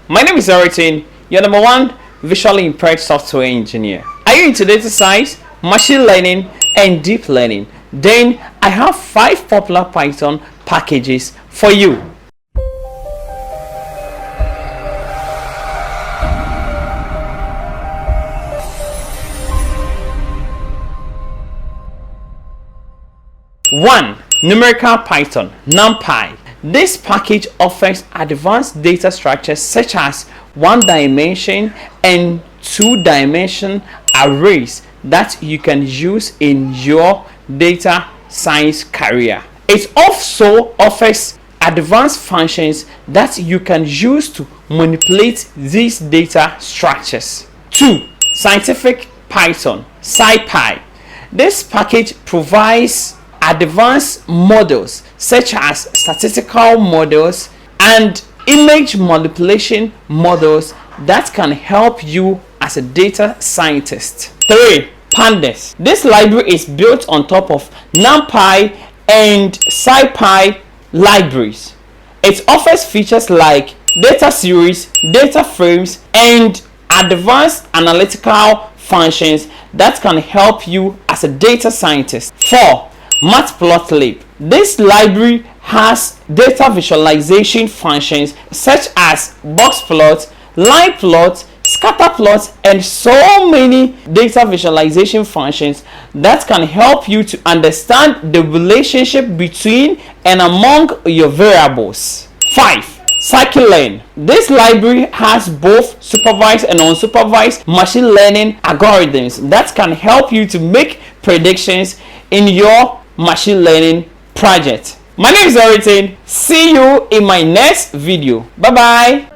My name is Eritin, your number one visually impaired software engineer. Are you into data science, machine learning, and deep learning? Then I have 5 popular Python packages for you. One, Numerical Python, NumPy. This package offers advanced data structures such as 1-dimension and 2-dimension arrays that you can use in your data science career. It also offers advanced functions that you can use to manipulate these data structures. 2. Scientific Python, SciPy. This package provides advanced models such as statistical models and image manipulation models that can help you as a data scientist. 3. Pandas. This library is built on top of NumPy and SciPy libraries. It offers features like data series, data frames, and advanced analytical functions that can help you as a data scientist. 4. Matplotlib. This library has data visualization functions such as box plots, line plots, scatter plots, and so many data visualization functions that can help you to understand the relationship between and among your variables. 5. Scikit-learn. This library has both supervised and unsupervised machine learning algorithms that can help you to make predictions in your machine learning project. My name is Eritin. See you in my next video. Bye bye.